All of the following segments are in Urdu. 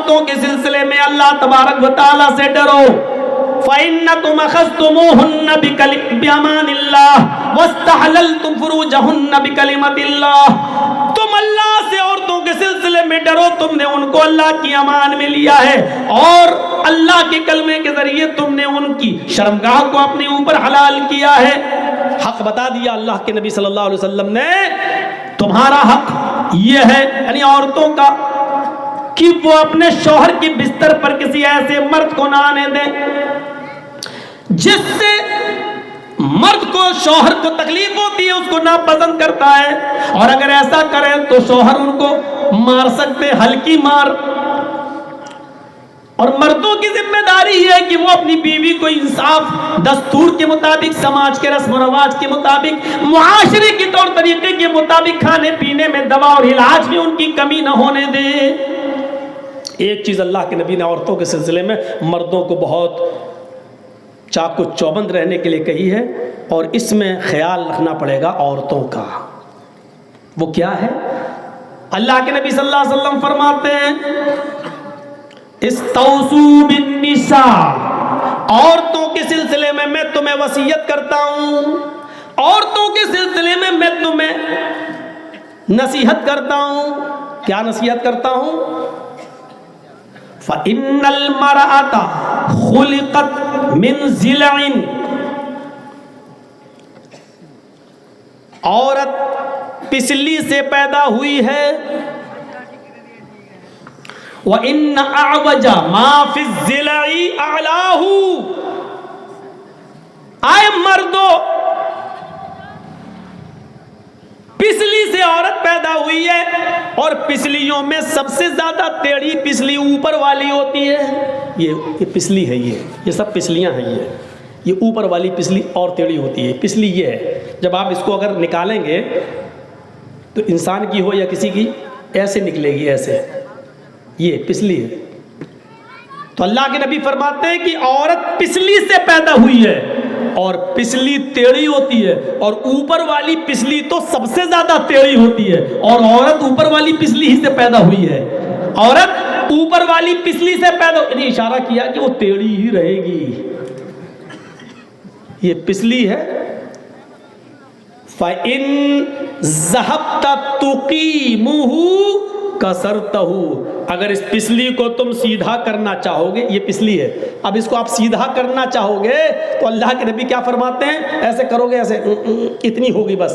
عورتوں کے سلسلے میں اللہ تبارک و تعالیٰ سے ڈرو. فَإِنَّكُمْ أَخَذْتُمُوهُنَّ بِأَمَانِ اللَّهِ وَاسْتَحْلَلْتُمْ فُرُوجَهُنَّ بِكَلِمَةِ اللَّهِ. تم اللہ سے عورتوں کے سلسلے میں ڈرو, تم نے ان کو اللہ کی امان میں لیا ہے اور اللہ کے کلمے کے ذریعے تم نے ان کی شرمگاہ کو اپنے اوپر حلال کیا ہے. حق بتا دیا اللہ کے نبی صلی اللہ علیہ وسلم نے, تمہارا حق یہ ہے یعنی عورتوں کا کہ وہ اپنے شوہر کی بستر پر کسی ایسے مرد کو نہ آنے دیں جس سے مرد کو, شوہر کو تکلیف ہوتی ہے, اس کو ناپسند کرتا ہے, اور اگر ایسا کرے تو شوہر ان کو مار سکتے, ہلکی مار. اور مردوں کی ذمہ داری یہ ہے کہ وہ اپنی بیوی کو انصاف, دستور کے مطابق, سماج کے رسم و رواج کے مطابق, معاشرے کے طور طریقے کے مطابق کھانے پینے میں, دوا اور علاج میں ان کی کمی نہ ہونے دے. ایک چیز اللہ کے نبی نے عورتوں کے سلسلے میں مردوں کو بہت چاق و چوبند رہنے کے لیے کہی ہے, اور اس میں خیال رکھنا پڑے گا عورتوں کا. وہ کیا ہے؟ اللہ کے نبی صلی اللہ علیہ وسلم فرماتے ہیں استوصوا بالنساء, عورتوں کے سلسلے میں میں تمہیں وصیت کرتا ہوں, عورتوں کے سلسلے میں میں تمہیں نصیحت کرتا ہوں. کیا نصیحت کرتا ہوں؟ فَإِنَّ الْمَرْأَةَ خُلِقَتْ مِنْ ضِلْعٍ, عورت پسلی سے پیدا ہوئی ہے. وَإِنَّ أَعْوَجَ مَا فِي الضِّلْعِ أَعْلَاهُ, آئے مردو, پسلی سے عورت پیدا ہوئی ہے, اور پسلیوں میں سب سے زیادہ ٹیڑھی پسلی اوپر والی ہوتی ہے. یہ پسلی ہے, یہ سب پسلیاں ہیں. یہ اوپر والی پسلی اور ٹیڑھی ہوتی ہے. پسلی یہ ہے, جب آپ اس کو اگر نکالیں گے تو انسان کی ہو یا کسی کی, ایسے نکلے گی, ایسے. یہ پسلی ہے. تو اللہ کے نبی فرماتے ہیں کہ عورت پسلی سے پیدا ہوئی ہے, اور پسلی ٹیڑھی ہوتی ہے, اور اوپر والی پسلی تو سب سے زیادہ ٹیڑھی ہوتی ہے, اور عورت اوپر والی پسلی ہی سے پیدا ہوئی ہے. عورت اوپر والی پسلی سے پیدا, یعنی اشارہ کیا کہ وہ ٹیڑھی ہی رہے گی. یہ پسلی ہے. فَإِن ذَهَبْتَ تُقِيمُهُ کسرتہو, اگر اس پسلی کو تم سیدھا کرنا چاہو گے, یہ پسلی ہے, اب اس کو آپ سیدھا کرنا چاہو گے تو اللہ کے نبی کیا فرماتے ہیں, ایسے کرو گے, ایسے اتنی ہوگی بس,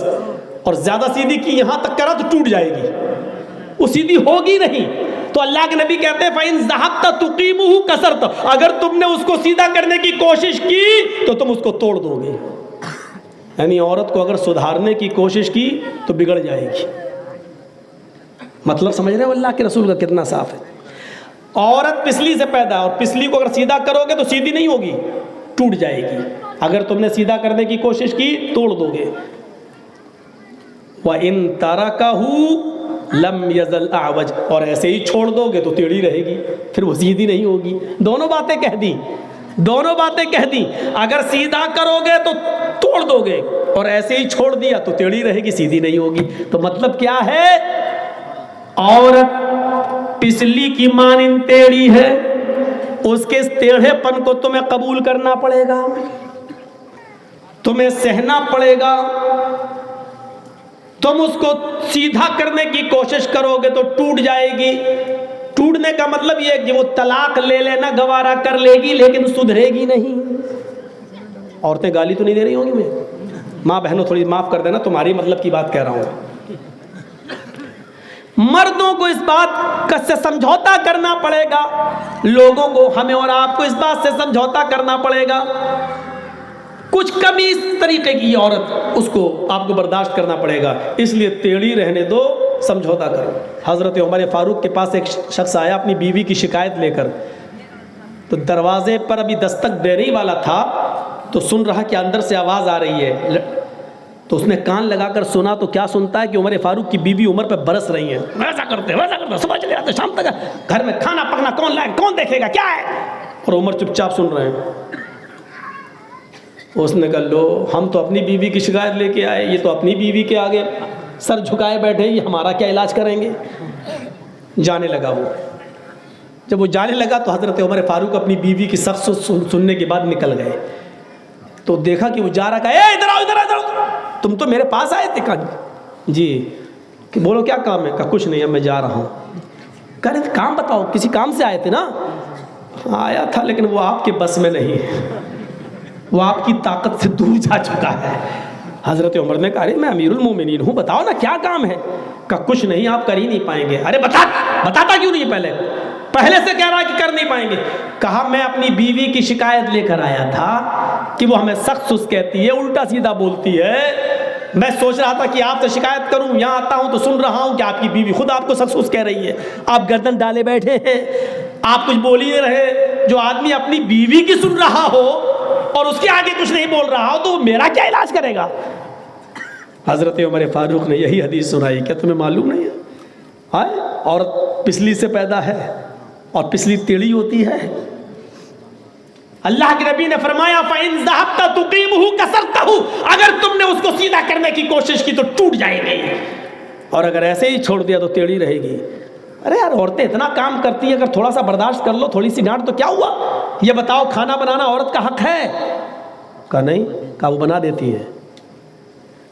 اور زیادہ سیدھی کی یہاں تک کرا تو ٹوٹ جائے گی, وہ سیدھی ہوگی نہیں. تو اللہ کے نبی کہتے ہیں فَإِن ذَهَبْتَ تُقِيمُهُ كَسَرْتَ, اگر تم نے اس کو سیدھا کرنے کی کوشش کی تو تم اس کو توڑ دو گے. یعنی عورت کو اگر سدھارنے کی کوشش کی تو بگڑ جائے گی. مطلب سمجھ رہے ہو اللہ کے رسول کا کتنا صاف ہے. عورت پسلی سے پیدا, اور پسلی کو اگر سیدھا کرو گے تو سیدھی نہیں ہوگی, ٹوٹ جائے گی. اگر تم نے سیدھا کرنے کی کوشش کی توڑ دو گے. وَإِن تَرَكَهُ لَمْ يَزَلْ أَعْوَجَ, اور ایسے ہی چھوڑ دو گے تو ٹیڑھی رہے گی, پھر وہ سیدھی نہیں ہوگی. دونوں باتیں کہہ دی, دونوں باتیں کہہ دی. اگر سیدھا کرو گے تو توڑ دو گے, اور ایسے ہی چھوڑ دیا تو ٹیڑھی رہے گی, سیدھی نہیں ہوگی. تو مطلب کیا ہے, عورت پسلی کی مانند ٹیڑھی ہے, اس کے اس ٹیڑھے پن کو تمہیں قبول کرنا پڑے گا, تمہیں سہنا پڑے گا. تم اس کو سیدھا کرنے کی کوشش کرو گے تو ٹوٹ جائے گی. ٹوٹنے کا مطلب یہ ہے کہ وہ طلاق لے لینا گوارا کر لے گی لیکن سدھرے گی نہیں. عورتیں گالی تو نہیں دے رہی ہوں گی, میں ماں بہنوں تھوڑی معاف کر دینا, تمہاری مطلب کی بات کہہ رہا ہوں. مردوں کو اس بات سے سمجھوتا کرنا پڑے گا, لوگوں کو, ہمیں اور آپ کو اس بات سے سمجھوتا کرنا پڑے گا. کچھ کمی اس طریقے کی عورت, اس کو آپ کو برداشت کرنا پڑے گا, اس لیے ٹیڑھی رہنے دو, سمجھوتا کرو. حضرت عمر فاروق کے پاس ایک شخص آیا اپنی بیوی کی شکایت لے کر, تو دروازے پر ابھی دستک دینے والا تھا تو سن رہا کہ اندر سے آواز آ رہی ہے, تو اس نے کان لگا کر سنا تو کیا سنتا ہے کہ عمر فاروق کی بیوی عمر پہ برس رہی ہیں, ویسا کرتے صبح چلے جاتے شام تک, گھر میں کھانا پکنا کون لائے, کون دیکھے گا, کیا ہے. اور عمر چپ چاپ سن رہے ہیں. اس نے کہا لو, ہم تو اپنی بیوی کی شکایت لے کے آئے, یہ تو اپنی بیوی کے آگے سر جھکائے بیٹھے, یہ ہمارا کیا علاج کریں گے. جانے لگا وہ. جب وہ جانے لگا تو حضرت عمر فاروق اپنی بیوی کی سخت سننے کے بعد نکل گئے. تو دیکھا کہ وہ جا رہا, کہا اے ادھر آؤ ادھر آؤ, تم تو میرے پاس آئے تھے. کہا جی. کہ بولو کیا کام ہے؟ کہا کچھ نہیں ہے, میں جا رہا ہوں. کہہ رہے کام بتاؤ, کسی کام سے آئے تھے نا؟ آیا تھا لیکن وہ آپ کے بس میں نہیں ہے, وہ آپ کی طاقت سے دور جا چکا ہے. حضرت عمر نے کہا میں امیر المومنین ہوں, بتاؤ نا کیا کام ہے؟ کہا کچھ نہیں, آپ کر ہی نہیں پائیں گے. ارے بتاتا کیوں نہیں؟ پہلے سے کہہ رہا کہ کر نہیں پائیں گے. کہا میں اپنی بیوی کی شکایت لے کر آیا تھا کہ وہ ہمیں سخت سست کہتی ہے, الٹا سیدھا بولتی ہے. میں سوچ رہا تھا کہ آپ سے شکایت کروں, یہاں آتا ہوں تو سن رہا ہوں کہ آپ کی بیوی خود آپ کو سخت سست کہہ رہی ہے. آپ گردن ڈالے بیٹھے ہیں, آپ کچھ بول ہی نہیں رہے. جو آدمی اپنی بیوی کی سن رہا ہو اور اس کے آگے کچھ نہیں بول رہا ہو تو وہ میرا کیا علاج کرے گا؟ حضرت عمر فاروق نے یہی حدیث سنائی. کیا تمہیں معلوم نہیں ہے؟ ہائے, عورت پسلی سے پیدا ہے اور پسلی ٹیڑھی ہوتی ہے. اللہ کے نبی نے فرمایا فَإِن ذَهَبْتَ تُقِيمُهُ كَسَرْتَهُ, اگر تم نے اس کو سیدھا کرنے کی کوشش کی تو ٹوٹ جائے گی, اور اگر ایسے ہی چھوڑ دیا تو ٹیڑھی رہے گی. ارے یار, عورتیں اتنا کام کرتی ہیں, اگر تھوڑا سا برداشت کر لو, تھوڑی سی ڈانٹ تو کیا ہوا؟ یہ بتاؤ کھانا بنانا عورت کا حق ہے؟ کہا نہیں. کہا وہ بنا دیتی ہے.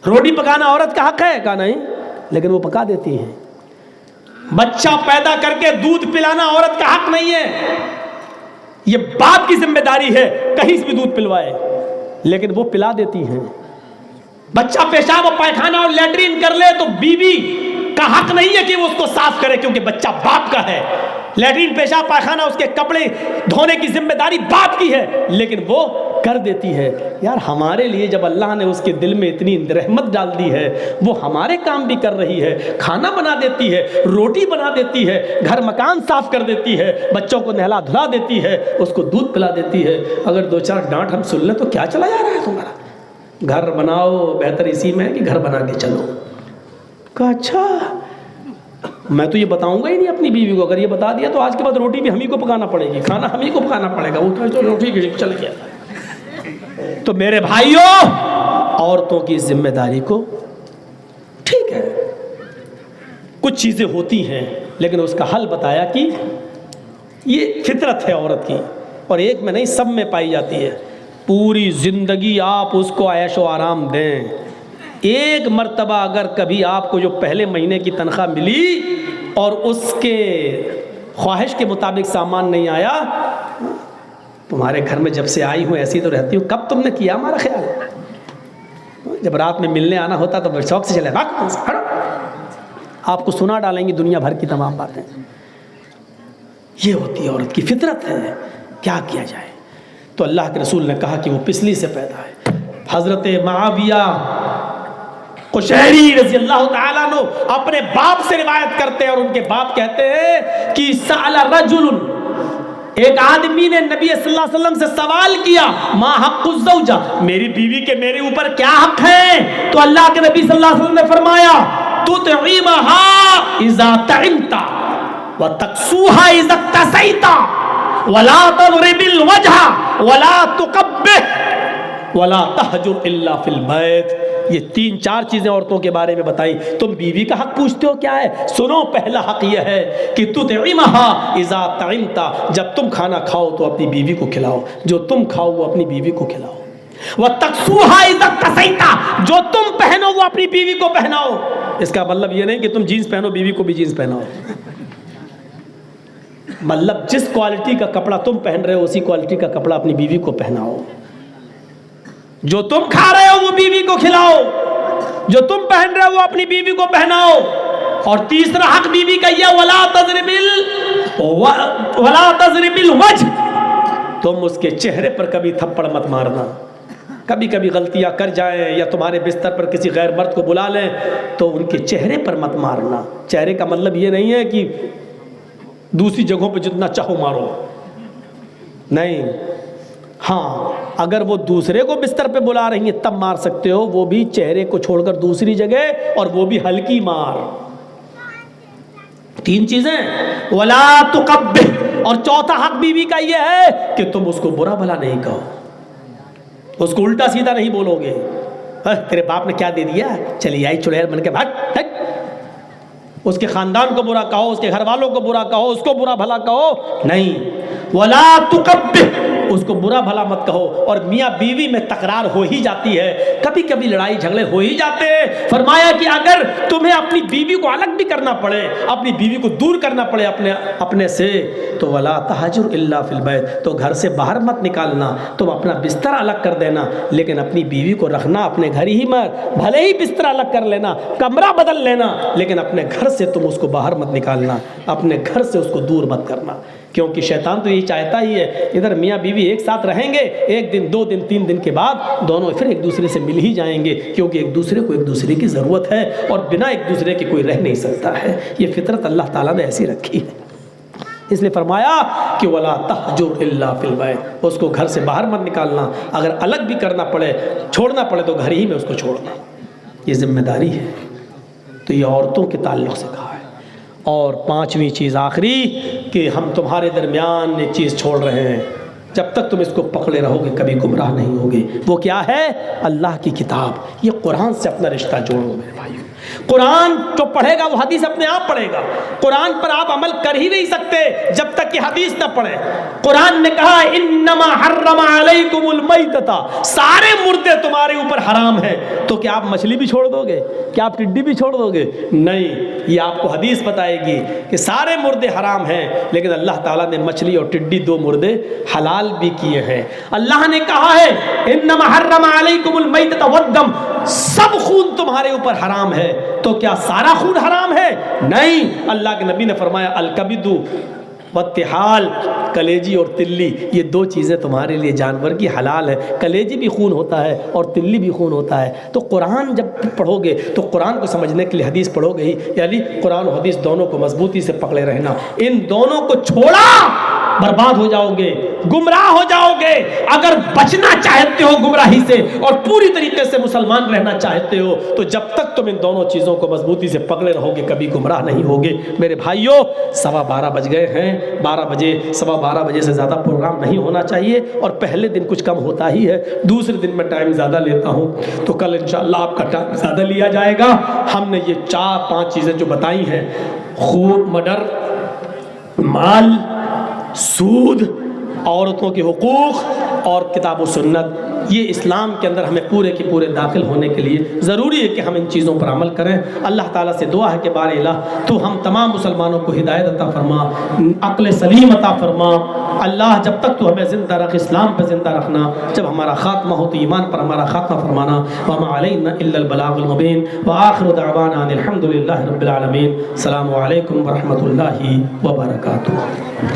روٹی پکانا عورت کا حق ہے؟ کہا نہیں, لیکن وہ پکا دیتی ہیں. بچہ پیدا کر کے دودھ پلانا عورت کا حق نہیں ہے, یہ باپ کی ذمہ داری ہے کہیں سے بھی دودھ پلوائے, لیکن وہ پلا دیتی ہیں. بچہ پیشاب اور پائخانہ اور لیٹرین کر لے تو بیوی کا حق نہیں ہے کہ وہ اس کو صاف کرے, کیونکہ بچہ باپ کا ہے. لیٹرین پیشاب پائخانہ اس کے کپڑے دھونے کی ذمہ داری باپ کی ہے, لیکن وہ کر دیتی ہے. یار ہمارے لیے جب اللہ نے اس کے دل میں اتنی رحمت ڈال دی ہے, وہ ہمارے کام بھی کر رہی ہے, کھانا بنا دیتی ہے, روٹی بنا دیتی ہے, گھر مکان صاف کر دیتی ہے, بچوں کو نہلا دھلا دیتی ہے, اس کو دودھ پلا دیتی ہے. اگر دو چار ڈانٹ ہم سن لیں تو کیا چلا جا رہا ہے تمہارا؟ گھر بناؤ, بہتر اسی میں ہے کہ گھر بنا کے چلو. کہا اچھا, میں تو یہ بتاؤں گا ہی نہیں اپنی بیوی کو. اگر یہ بتا دیا تو آج کے بعد روٹی بھی ہم ہی کو پکانا پڑے گی, کھانا ہم ہی کو پکانا پڑے گا. وہ تو روٹی کی چل گیا. تو میرے بھائیوں, عورتوں کی ذمہ داری کو ٹھیک ہے, کچھ چیزیں ہوتی ہیں, لیکن اس کا حل بتایا کہ یہ فطرت ہے عورت کی, اور ایک میں نہیں سب میں پائی جاتی ہے. پوری زندگی آپ اس کو عیش و آرام دیں, ایک مرتبہ اگر کبھی آپ کو جو پہلے مہینے کی تنخواہ ملی اور اس کے خواہش کے مطابق سامان نہیں آیا, تمہارے گھر میں جب سے آئی ہوں ایسی تو رہتی ہوں, کب تم نے کیا ہمارا خیال؟ جب رات میں ملنے آنا ہوتا تو بڑے شوق سے چلے, آپ کو سنا ڈالیں گی دنیا بھر کی تمام باتیں. یہ ہوتی ہے عورت کی فطرت ہے, کیا کیا جائے. تو اللہ کے رسول نے کہا کہ وہ پسلی سے پیدا ہے. حضرت معاویہ قشیری رضی اللہ تعالیٰ عنہ اپنے باپ سے روایت کرتے ہیں, اور ان کے باپ کہتے ہیں کہ سأل رجل, ایک آدمی نے نبی صلی اللہ علیہ وسلم سے سوال کیا, ما حق الزوجہ, میری بیوی کے میرے اوپر کیا حق ہے؟ تو اللہ کے نبی صلی اللہ علیہ وسلم نے فرمایا تطعمها اذا طعمت وتكسوها اذا اكتسيت ولا تضرب الوجه ولا تقبح ولا تهجر الا في البيت. یہ 3-4 چیزیں عورتوں کے بارے میں بتائی. تم بیوی کا حق پوچھتے ہو کیا ہے؟ سنو, پہلا حق یہ ہے کہ تطعمها اذا طعمت, جب تم کھانا کھاؤ تو اپنی بیوی کو کھلاؤ, جو تم کھاؤ وہ اپنی بیوی کو کھلاؤ. وتكسوها اذا اكتسيت, جو تم پہنو وہ اپنی بیوی کو پہناؤ. اس کا مطلب یہ نہیں کہ تم جینس پہنو بیوی کو بھی جینس پہناؤ. مطلب جس کوالٹی کا کپڑا تم پہن رہے ہو اسی کوالٹی کا کپڑا اپنی بیوی کو پہناؤ. جو تم کھا رہے ہو وہ بیوی کو کھلاؤ, جو تم پہن رہے ہو وہ اپنی بیوی کو پہناؤ. اور تیسرا حق بیوی کا یہ ولا تضرب الوجه, تم اس کے چہرے پر کبھی تھپڑ مت مارنا. کبھی کبھی غلطیاں کر جائیں یا تمہارے بستر پر کسی غیر مرد کو بلا لیں تو ان کے چہرے پر مت مارنا. چہرے کا مطلب یہ نہیں ہے کہ دوسری جگہوں پہ جتنا چاہو مارو, نہیں. ہاں, اگر وہ دوسرے کو بستر پہ بلا رہی ہیں تب مار سکتے ہو, وہ بھی چہرے کو چھوڑ کر دوسری جگہ, اور وہ بھی ہلکی مار. 3 چیزیں. ولا تقبح, اور چوتھا حق بیوی کا یہ ہے کہ تم اس کو برا بھلا نہیں کہو, اس کو الٹا سیدھا نہیں بولو گے. تیرے باپ نے کیا دے دیا, چلی آئی چڑیل بن کے بھاگ. اس کے خاندان کو برا کہو، اس کے گھر والوں کو برا کہو، اس کو برا بھلا کہو، نہیں، ولا تقبح، اس کو برا بھلا مت کہو۔ اور میاں بیوی میں تکرار ہو ہی جاتی ہے، کبھی کبھی لڑائی جھگڑے ہو ہی جاتے ہیں۔ فرمایا کہ اگر تمہیں اپنی بیوی کو الگ بھی کرنا پڑے، اپنی بیوی کو دور کرنا پڑے اپنے سے، تو ولا تہجر الا فی البیت، تو گھر سے باہر مت نکالنا، تم اپنا بستر الگ کر دینا، لیکن اپنی بیوی کو رکھنا اپنے گھر ہی میں، بھلے ہی بستر الگ کر لینا، کمرہ بدل لینا، لیکن اپنے گھر سے تم اس کو باہر مت نکالنا، اپنے گھر سے اس کو دور مت کرنا، کیونکہ شیطان تو یہی چاہتا ہی ہے۔ ادھر میاں بیوی ایک ساتھ رہیں گے، ایک دن، 2 دن، 3 دن کے بعد دونوں پھر ایک دوسرے سے مل ہی جائیں گے، کیونکہ ایک دوسرے کو ایک دوسرے کی ضرورت ہے، اور بنا ایک دوسرے کے کوئی رہ نہیں سکتا ہے۔ یہ فطرت اللہ تعالیٰ نے ایسی رکھی ہے، اس لیے فرمایا کہ وَلَا تَحْجُرْ إِلَّا فِي الْبَيْتِ، اس کو گھر سے باہر مت نکالنا، اگر الگ بھی کرنا پڑے، چھوڑنا پڑے تو گھر ہی میں اس کو چھوڑنا، یہ ذمہ داری ہے۔ تو یہ عورتوں کے تعلق سے کہا ہے۔ اور 5ویں چیز آخری، کہ ہم تمہارے درمیان ایک چیز چھوڑ رہے ہیں، جب تک تم اس کو پکڑے رہو گے کبھی گمراہ نہیں ہوگے، وہ کیا ہے؟ اللہ کی کتاب۔ یہ قرآن سے اپنا رشتہ جوڑو میرے بھائیو۔ قرآن جو پڑھے گا وہ حدیث اپنے آپ پڑھے گا، قرآن پر آپ عمل کر ہی نہیں سکتے جب تک کہ حدیث نہ پڑھے۔ قرآن نے کہا انما حرم علیکم المیتۃ، سارے مردے تمہارے اوپر حرام ہیں، تو کیا آپ مچھلی بھی چھوڑ دو گے؟ کیا آپ ٹڈی بھی چھوڑ دو گے؟ نہیں، یہ آپ کو حدیث بتائے گی کہ سارے مردے حرام ہیں، لیکن اللہ تعالیٰ نے مچھلی اور ٹڈی 2 مردے حلال بھی کیے ہیں۔ اللہ نے کہا ہے انما حرم علیکم المیتۃ والدم، سب خون تمہارے اوپر حرام ہے، تو کیا سارا خون حرام ہے؟ نہیں، اللہ کے نبی نے فرمایا الکبد والطحال، کلیجی اور تلی، یہ 2 چیزیں تمہارے لیے جانور کی حلال ہے۔ کلیجی بھی خون ہوتا ہے اور تلی بھی خون ہوتا ہے۔ تو قرآن جب پڑھو گے تو قرآن کو سمجھنے کے لیے حدیث پڑھو گے ہی، یعنی قرآن و حدیث دونوں کو مضبوطی سے پکڑے رہنا۔ ان دونوں کو چھوڑا برباد ہو جاؤ گے، گمراہ ہو جاؤ گے۔ اگر بچنا چاہتے ہو گمراہی سے اور پوری طریقے سے مسلمان رہنا چاہتے ہو تو جب تک تم ان دونوں چیزوں کو مضبوطی سے پکڑے رہو گے کبھی گمراہ نہیں ہوگے۔ میرے بھائیوں، 12:15 بج گئے ہیں، 12 بجے، 12:15 بجے سے زیادہ پروگرام نہیں ہونا چاہیے، اور پہلے دن کچھ کم ہوتا ہی ہے، دوسرے دن میں ٹائم زیادہ لیتا ہوں، تو کل انشاءاللہ آپ کا ٹائم زیادہ لیا جائے گا۔ ہم نے یہ 4-5 چیزیں جو بتائی ہیں، خون، مرڈر، مال، سود، عورتوں کے حقوق اور کتاب و سنت، یہ اسلام کے اندر ہمیں پورے کے پورے داخل ہونے کے لیے ضروری ہے کہ ہم ان چیزوں پر عمل کریں۔ اللہ تعالیٰ سے دعا ہے کہ بار الہ تو ہم تمام مسلمانوں کو ہدایت عطا فرما، عقل سلیم عطا فرما۔ اللہ جب تک تو ہمیں زندہ رکھ، اسلام پہ زندہ رکھنا، جب ہمارا خاتمہ ہو تو ایمان پر ہمارا خاتمہ فرمانا۔ وما علینا الا البلاغ المبین، وآخر دعوانا ان الحمد للہ رب العالمین۔ السلام علیکم ورحمۃ اللہ وبرکاتہ۔